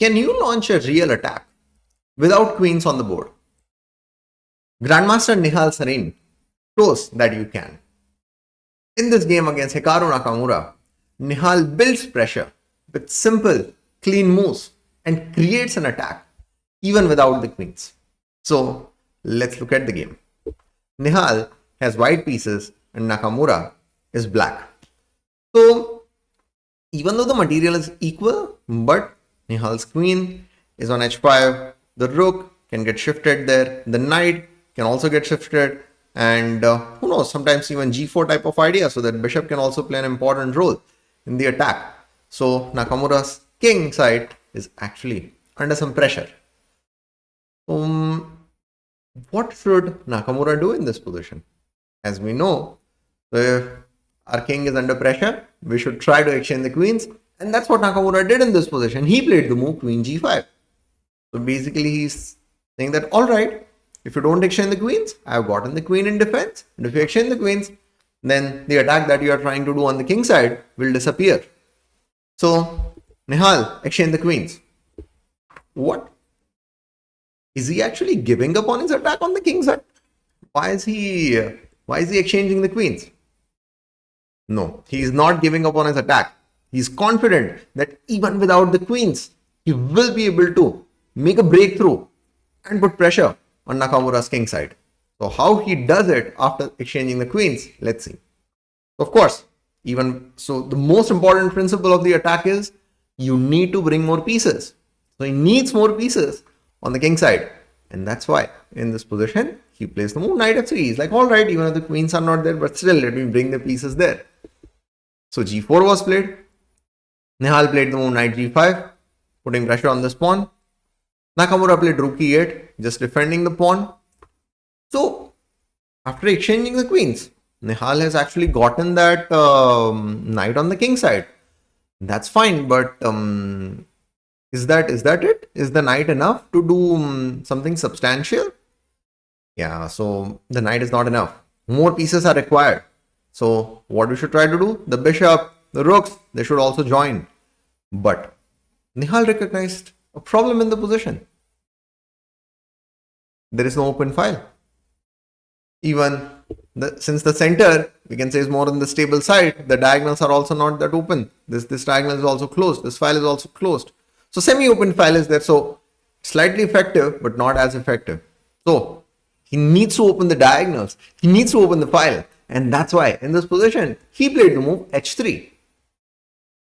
can you launch a real attack without queens on the board? Grandmaster Nihal Sarin shows that you can. In this game against Hikaru Nakamura, Nihal builds pressure with simple, clean moves and creates an attack even without the queens. So let's look at the game. Nihal has white pieces and Nakamura is black. So even though the material is equal, but Nihal's queen is on h5, the rook can get shifted there, the knight can also get shifted, and who knows, sometimes even g4 type of idea, so that bishop can also play an important role in the attack. So Nakamura's king side is actually under some pressure. What should Nakamura do in this position? As we know, if our king is under pressure, we should try to exchange the queens, and that's what Nakamura did in this position. He played the move queen g5. So basically he's saying that, all right, if you don't exchange the queens, I've gotten the queen in defense, and if you exchange the queens, then the attack that you are trying to do on the king side will disappear. So Nihal exchanged the queens. What? Is he actually giving up on his attack on the king side? Why is he exchanging the queens? No, he is not giving up on his attack. He is confident that even without the queens, he will be able to make a breakthrough and put pressure on Nakamura's king side. So how he does it after exchanging the queens, let's see. Of course, the most important principle of the attack is you need to bring more pieces. So he needs more pieces on the king side, and that's why in this position he plays the move knight f3. He's like, all right, even if the queens are not there, but still let me bring the pieces there. So g4 was played. Nihal played the move knight g5, putting pressure on this pawn. Nakamura played rook e8, just defending the pawn. So after exchanging the queens, Nihal has actually gotten that knight on the king side. That's fine, but is that it? Is the knight enough to do something substantial? Yeah, so the knight is not enough. More pieces are required. So what we should try to do? The bishop, the rooks, they should also join. But Nihal recognized a problem in the position. There is no open file. Even since the center, we can say, is more on the stable side, the diagonals are also not that open. This diagonal is also closed. This file is also closed. So semi-open file is there. So slightly effective, but not as effective. So he needs to open the diagonals. He needs to open the file. And that's why in this position, he played the move h3.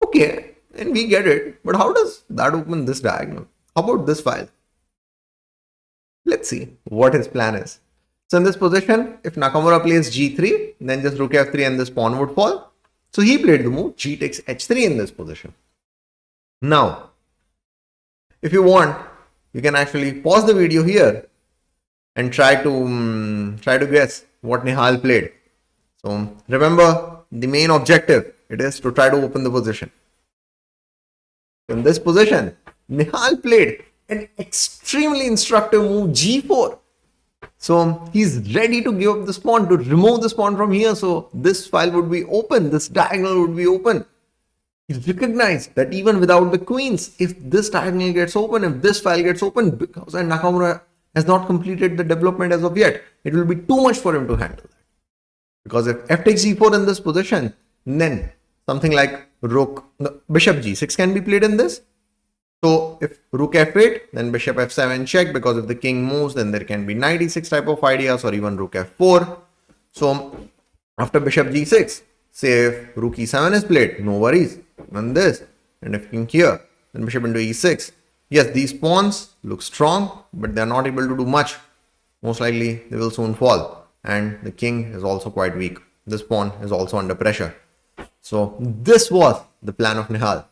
Okay, and we get it. But how does that open this diagonal? How about this file? Let's see what his plan is. So in this position, if Nakamura plays g3, then just rook f3 and this pawn would fall. So he played the move g takes h3 in this position. Now, if you want, you can actually pause the video here and try to guess what Nihal played. So remember, the main objective, it is to try to open the position. In this position, Nihal played an extremely instructive move g4. So he's ready to give up this pawn, to remove this pawn from here. So this file would be open, this diagonal would be open. He recognized that even without the queens, if this diagonal gets open, if this file gets open, because Nakamura has not completed the development as of yet, it will be too much for him to handle that. Because if f takes g4 in this position, then something like bishop g6 can be played in this. So if rook f8, then bishop f7 check, because if the king moves, then there can be knight e6 type of ideas, or even rook f4. So after bishop g6, say if rook e7 is played, no worries, and this, and if king here, then bishop into e6. Yes, these pawns look strong, but they are not able to do much. Most likely they will soon fall, and the king is also quite weak. This pawn is also under pressure. So this was the plan of Nihal.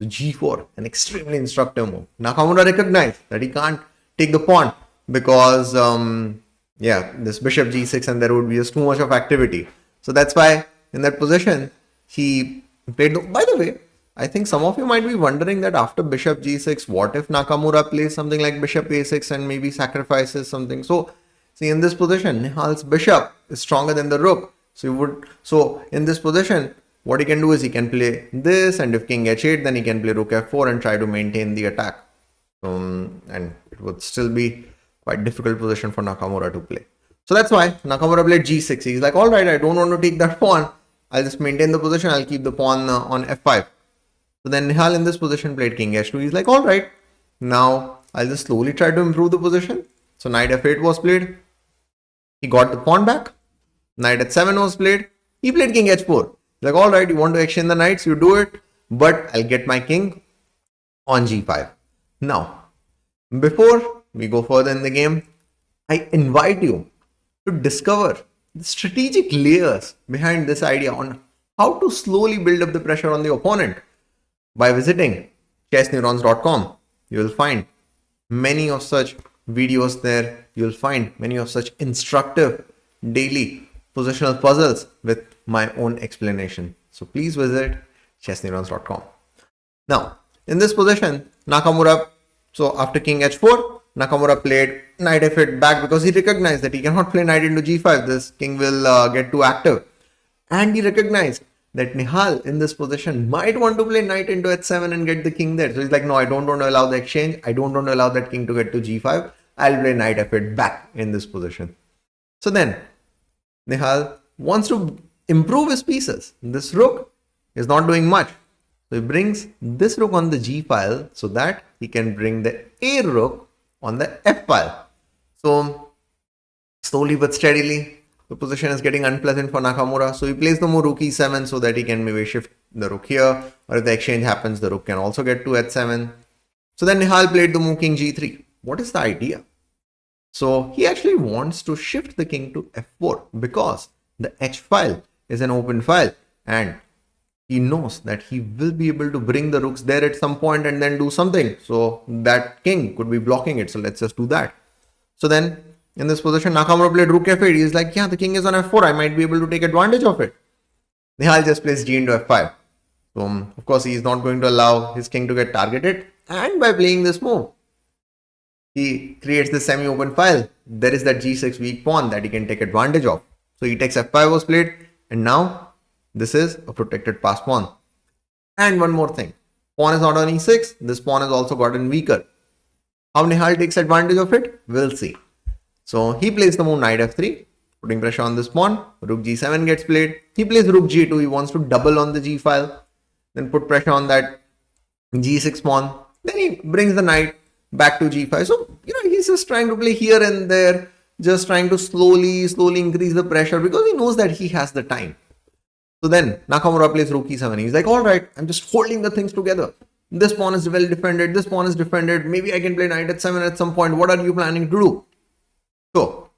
G4, an extremely instructive move. Nakamura recognized that he can't take the pawn because this bishop g6, and there would be just too much of activity. So that's why in that position he played. By the way, I think some of you might be wondering that after bishop g6, what if Nakamura plays something like bishop a6 and maybe sacrifices something? So see, in this position, Nihal's bishop is stronger than the rook. So in this position, what he can do is he can play this, and if king h8, then he can play rook f4 and try to maintain the attack And it would still be quite difficult position for Nakamura to play. So that's why Nakamura played g6. He's like, all right, I don't want to take that pawn. I'll just maintain the position. I'll keep the pawn on f5. So then Nihal in this position played king h2. He's like, all right, now I'll just slowly try to improve the position. So knight f8 was played. He got the pawn back. Knight h7 was played. He played king h4. He's like, all right, you want to exchange the knights, you do it, but I'll get my king on g5. Now, before we go further in the game, I invite you to discover the strategic layers behind this idea on how to slowly build up the pressure on the opponent by visiting chessneurons.com. You will find many of such videos there. You will find many of such instructive daily positional puzzles with my own explanation. So please visit chessneurons.com. Now, in this position, Nakamura, so after king h4, Nakamura played knight f8 back because he recognized that he cannot play knight into g5. This king will get too active. And he recognized that Nihal in this position might want to play knight into h7 and get the king there. So he's like, no, I don't want to allow the exchange. I don't want to allow that king to get to g5. I'll play knight f8 back in this position. So then Nihal wants to improve his pieces. This rook is not doing much. So he brings this rook on the g file so that he can bring the a rook on the f file. So slowly but steadily, the position is getting unpleasant for Nakamura. So he plays the move rook e7 so that he can maybe shift the rook here. Or if the exchange happens, the rook can also get to h7. So then Nihal played the move king g3. What is the idea? So he actually wants to shift the king to f4 because the h file is an open file and he knows that he will be able to bring the rooks there at some point and then do something. So that king could be blocking it. So let's just do that. So then in this position, Nakamura played rook f8. He's like, yeah, the king is on f4. I might be able to take advantage of it. Nihal just plays g into f5. So of course, he is not going to allow his king to get targeted. And by playing this move, he creates the semi-open file. There is that g6 weak pawn that he can take advantage of. So he takes f5 was played. And now this is a protected pass pawn. And one more thing. Pawn is not on e6. This pawn has also gotten weaker. How Nihal takes advantage of it? We'll see. So he plays the move knight f3, putting pressure on this pawn. Rook g7 gets played. He plays rook g2. He wants to double on the g file. Then put pressure on that g6 pawn. Then he brings the knight back to g5. So, he's just trying to play here and there. Just trying to slowly increase the pressure because he knows that he has the time. So then Nakamura plays rook e7. He's like, all right, I'm just holding the things together. This pawn is well defended. This pawn is defended. Maybe I can play knight h7 at some point. What are you planning to do? So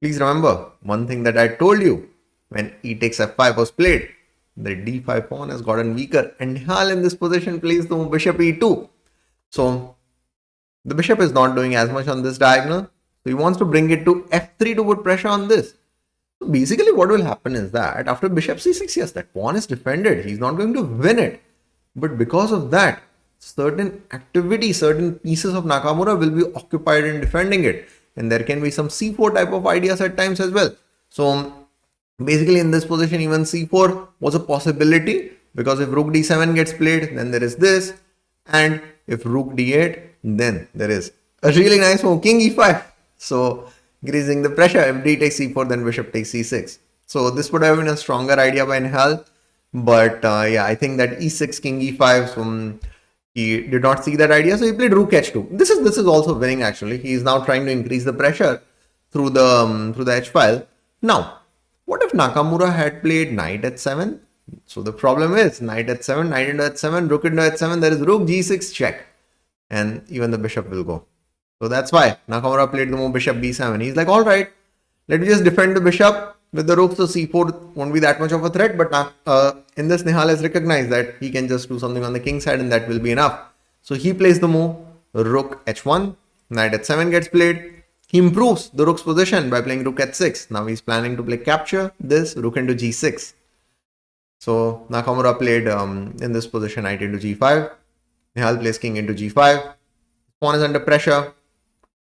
please remember one thing that I told you when e takes f5 was played. The d5 pawn has gotten weaker and Nihal in this position plays the bishop e2. So the bishop is not doing as much on this diagonal. So he wants to bring it to f3 to put pressure on this. So basically what will happen is that after bishop c6, yes, that pawn is defended. He's not going to win it. But because of that, certain activity, certain pieces of Nakamura will be occupied in defending it. And there can be some c4 type of ideas at times as well. So basically in this position, even c4 was a possibility because if rook d7 gets played, then there is this. And if rook d8, then there is a really nice move, king e5. So increasing the pressure, if d takes c4, then bishop takes c6. So this would have been a stronger idea by Nihal. But yeah, I think that e6, king e5, so he did not see that idea. So he played rook h2. This is also winning actually. He is now trying to increase the pressure through the h file. Now, what if Nakamura had played knight h7? So the problem is knight h7, knight into h7, rook into h7. There is rook g6 check. And even the bishop will go. So that's why Nakamura played the move bishop b7. He's like, all right, let me just defend the bishop with the rook. So c4 won't be that much of a threat. But in this, Nihal has recognized that he can just do something on the king side and that will be enough. So he plays the move rook h1. Knight h7 gets played. He improves the rook's position by playing rook h6. Now he's planning to play capture this rook into g6. So Nakamura played in this position knight into g5. Nihal plays king into g5. Pawn is under pressure.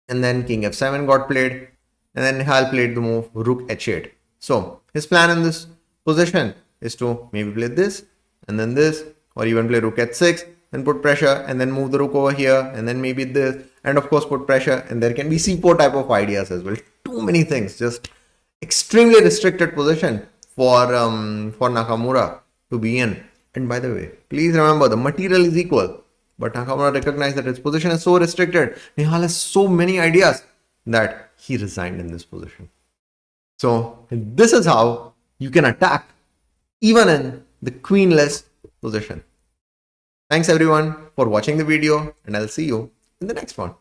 And then king f7 got played. And then Nihal played the move rook h8. So his plan in this position is to maybe play this and then this, or even play rook h6 and put pressure and then move the rook over here and then maybe this and of course put pressure, and there can be c4 type of ideas as well. Too many things, just extremely restricted position for Nakamura to be in. And by the way, please remember the material is equal, but Nakamura recognized that his position is so restricted. Nihal has so many ideas that he resigned in this position. So this is how you can attack even in the queenless position. Thanks everyone for watching the video, and I'll see you in the next one.